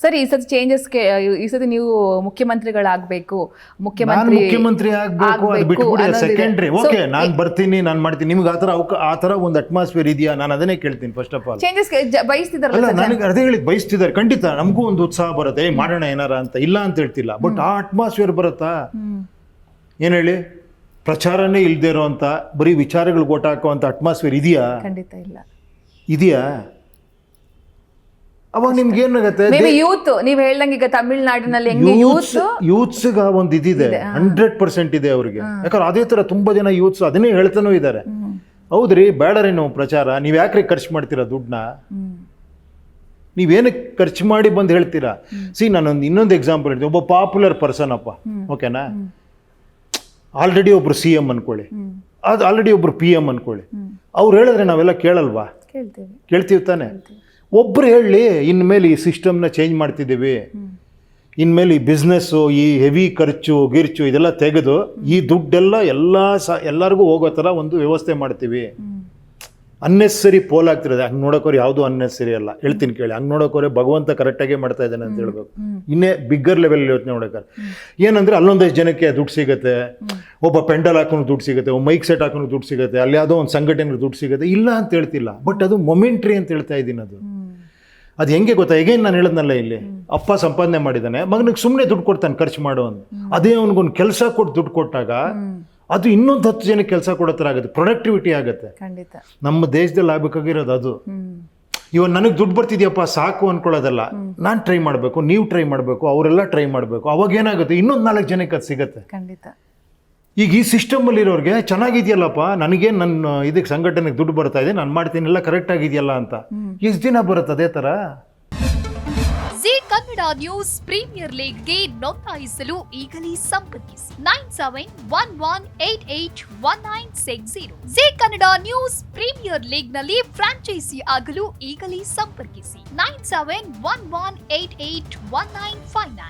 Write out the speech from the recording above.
ಸರಿ, ಈ ಸತಿ ಚೇಂಜಸ್ಗೆ ಈ ಸತಿ ನೀವು ಮುಖ್ಯಮಂತ್ರಿಗಳಾಗಬೇಕು, ಮುಖ್ಯಮಂತ್ರಿ ಆಗ್ಬೇಕು, ಅದು ಬಿಟ್ಬಿಡಿ, ಸೆಕೆಂಡ್ರಿ. ಓಕೆ, ನಾನು ಬರ್ತೀನಿ, ನಾನು ಮಾಡ್ತೀನಿ. ನಿಮ್ಗೆ ಆ ಥರ ಒಂದು ಅಟ್ಮಾಸ್ಫಿಯರ್ ಇದೆಯಾ? ನಾನು ಅದನ್ನೇ ಕೇಳ್ತೀನಿ ಫಸ್ಟ್ ಆಫ್ ಆಲ್. ಚೇಂಜಸ್ಗೆ ಬಯಸ್ತಿದಾರಲ್ಲ ಅಲ್ಲ, ನನಗೆ ಅದೇ ಹೇಳಿ ಬಯಸ್ತಿದ್ದಾರೆ. ಖಂಡಿತ ನಮಗೂ ಒಂದು ಉತ್ಸಾಹ ಬರುತ್ತೆ, ಮಾಡೋಣ ಏನಾರ ಅಂತ, ಇಲ್ಲ ಅಂತ ಹೇಳ್ತಿಲ್ಲ. ಬಟ್ ಆ ಅಟ್ಮಾಸ್ಫಿಯರ್ ಬರುತ್ತಾ? ಏನು ಹೇಳಿ, ಪ್ರಚಾರನೇ ಇಲ್ಲದೆ ಇರೋಂಥ ಬರೀ ವಿಚಾರಗಳು ಓಟ್ ಹಾಕುವಂಥ ಅಟ್ಮಾಸ್ಫಿಯರ್ ಇದೆಯಾ? ಖಂಡಿತ ಇಲ್ಲ. ಇದೆಯಾ? ಅವಾಗ ನಿಮ್ಗೆ ಏನಾಗತ್ತೆ? ಯೂತ್, ನೀವು ಹೇಳ್ದಂಗೆ ಈಗ ತಮಿಳ್ನಾಡಿನಲ್ಲಿ ಹೆಂಗೆ ಯೂತ್ಸ್ಗ ಒಂದು ಇದಿದೆ, 100% ಇದೆ ಅವ್ರಿಗೆ. ಯಾಕಂದ್ರೆ ಅದೇ ತರ ತುಂಬಾ ಜನ ಯೂತ್ಸ್ ಅದನ್ನೇ ಹೇಳ್ತಾನೂ ಇದ್ದಾರೆ. ಹೌದ್ರಿ, ಬೇಡರಿ ನಾವು ಪ್ರಚಾರ, ನೀವ್ ಯಾಕ್ರಿ ಖರ್ಚು ಮಾಡ್ತೀರಾ ದುಡ್ಡನ್ನ? ನೀವೇನಕ್ಕೆ ಖರ್ಚು ಮಾಡಿ ಬಂದು ಹೇಳ್ತೀರಾ? ಇನ್ನೊಂದು ಎಕ್ಸಾಂಪಲ್ ಹೇಳ್ತೀವಿ. ಒಬ್ಬ ಪಾಪ್ಯುಲರ್ ಪರ್ಸನ್ ಅಪ್ಪ, ಓಕೆನಾ, ಆಲ್ರೆಡಿ ಒಬ್ರು CM ಅನ್ಕೊಳ್ಳಿ, ಅದು ಆಲ್ರೆಡಿ ಒಬ್ರು PM ಅನ್ಕೊಳ್ಳಿ. ಅವ್ರು ಹೇಳಿದ್ರೆ ನಾವೆಲ್ಲ ಕೇಳಲ್ವಾ? ಕೇಳ್ತೀವಿ ತಾನೆ. ಒಬ್ರು ಹೇಳಿ, ಇನ್ಮೇಲೆ ಈ ಸಿಸ್ಟಮ್ನ ಚೇಂಜ್ ಮಾಡ್ತಿದ್ದೀವಿ, ಇನ್ಮೇಲೆ ಈ ಬಿಸ್ನೆಸ್ಸು, ಈ ಹೆವಿ ಖರ್ಚು ಗಿರ್ಚು ಇದೆಲ್ಲ ತೆಗೆದು ಈ ದುಡ್ಡೆಲ್ಲ ಎಲ್ಲರಿಗೂ ಹೋಗೋ ಥರ ಒಂದು ವ್ಯವಸ್ಥೆ ಮಾಡ್ತೀವಿ. ಅನ್ನೆಸರಿ ಪೋಲ್ ಆಗ್ತಿರೋದು. ಹಂಗೆ ನೋಡೋಕೋರು ಯಾವುದು ಅನ್ನೆಸರಿ ಅಲ್ಲ, ಹೇಳ್ತೀನಿ ಕೇಳಿ. ಹಂಗೆ ನೋಡೋಕೋರೆ ಭಗವಂತ ಕರೆಕ್ಟಾಗೇ ಮಾಡ್ತಾ ಇದ್ದಾನೆ ಅಂತ ಹೇಳ್ಬೇಕು. ಇನ್ನೇ ಬಿಗ್ಗರ್ ಲೆವೆಲ್ ಯೋಚನೆ ನೋಡೋಕ್ಕಾರೆ ಏನಂದ್ರೆ, ಅಲ್ಲೊಂದಷ್ಟು ಜನಕ್ಕೆ ದುಡ್ಡು ಸಿಗುತ್ತೆ, ಒಬ್ಬ ಪೆಂಡಲ್ ಹಾಕೊಂಡು ದುಡ್ಡು ಸಿಗುತ್ತೆ, ಒಬ್ಬ ಮೈಕ್ ಸೆಟ್ ಹಾಕೊಂಡು ದುಡ್ಡು ಸಿಗುತ್ತೆ, ಅಲ್ಲಿ ಯಾವುದೋ ಒಂದು ಸಂಘಟನೆಗೆ ದುಡ್ಡು ಸಿಗುತ್ತೆ, ಇಲ್ಲ ಅಂತ ಹೇಳ್ತಿಲ್ಲ. ಬಟ್ ಅದು ಮೊಮೆಂಟ್ರಿ ಅಂತ ಹೇಳ್ತಾ ಇದ್ದೀನಿ. ಅದು ಹೆಂಗೆ ಗೊತ್ತಾ? ಹೇಗೇನು ನಾನು ಹೇಳದ್ನಲ್ಲ, ಇಲ್ಲಿ ಅಪ್ಪ ಸಂಪಾದನೆ ಮಾಡಿದ್ದಾನೆ, ಮಗನಿಗೆ ಸುಮ್ಮನೆ ದುಡ್ಡು ಕೊಡ್ತಾನೆ ಖರ್ಚು ಮಾಡೋ ಅಂತ. ಅದೇ ಅವ್ನಿಗೊಂದು ಕೆಲಸ ಕೊಟ್ಟು ದುಡ್ಡು ಕೊಟ್ಟಾಗ ಅದು ಇನ್ನೊಂದು 10 ಜನಕ್ಕೆ ಕೆಲಸ ಕೊಡೋ ಥರ ಆಗುತ್ತೆ, ಪ್ರೊಡಕ್ಟಿವಿಟಿ ಆಗುತ್ತೆ. ನಮ್ಮ ದೇಶದಲ್ಲಿ ಆಗ್ಬೇಕಾಗಿರೋದು ಅದು. ಇವನ್ ನನಗೆ ದುಡ್ಡು ಬರ್ತಿದ್ಯಪ್ಪ ಸಾಕು ಅನ್ಕೊಳ್ಳೋದಲ್ಲ, ನಾನು ಟ್ರೈ ಮಾಡಬೇಕು, ನೀವು ಟ್ರೈ ಮಾಡಬೇಕು, ಅವರೆಲ್ಲ ಟ್ರೈ ಮಾಡಬೇಕು. ಅವಾಗ ಏನಾಗುತ್ತೆ, ಇನ್ನೊಂದು 4 ಜನಕ್ಕೆ ಅದು ಸಿಗುತ್ತೆ. ಈಗ ಈ ಸಿಸ್ಟಮಲ್ಲಿ ಇರೋರಿಗೆ ಚೆನ್ನಾಗಿದೆಯಲ್ಲಪ್ಪ, ನನಗೆ ನನ್ನ ಇದಕ್ಕೆ ಸಂಘಟನೆಗೆ ದುಡ್ಡು ಬರ್ತಾ ಇದೆ, ನಾನು ಮಾಡ್ತೀನಿ, ಎಲ್ಲ ಕರೆಕ್ಟ್ ಆಗಿದೆಯಲ್ಲ ಅಂತ ಎಷ್ಟು ದಿನ ಬರುತ್ತೆ ಅದೇ ಥರ. ಜೀ ಕನ್ನಡ ನ್ಯೂಸ್ ಪ್ರೀಮಿಯರ್ ಲೀಗ್ಗೆ ನೋಂದಾಯಿಸಲು ಈಗಲೇ ಸಂಪರ್ಕಿಸಿ 9711881960. ಜೀ ಕನ್ನಡ ನ್ಯೂಸ್ ಪ್ರೀಮಿಯರ್ ಲೀಗ್ನಲ್ಲಿ ಫ್ರಾಂಚೈಸಿ ಆಗಲು ಈಗಲೇ ಸಂಪರ್ಕಿಸಿ 9711881959.